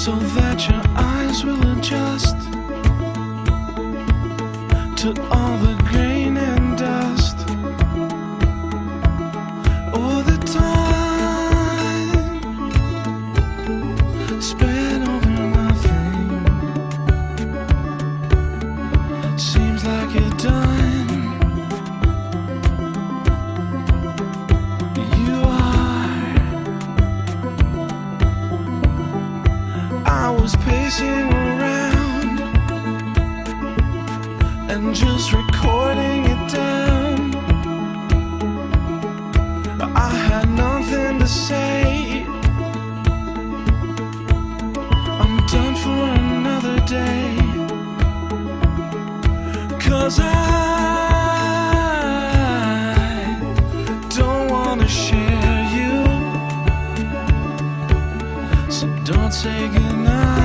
so that your eyes will adjust to all the grain and dust. All the time spent over nothing seems like you're done. You are. I was pacing around and just recording it down. I had nothing to say. I'm done for another day. 'Cause I don't wanna share you, so don't say goodnight.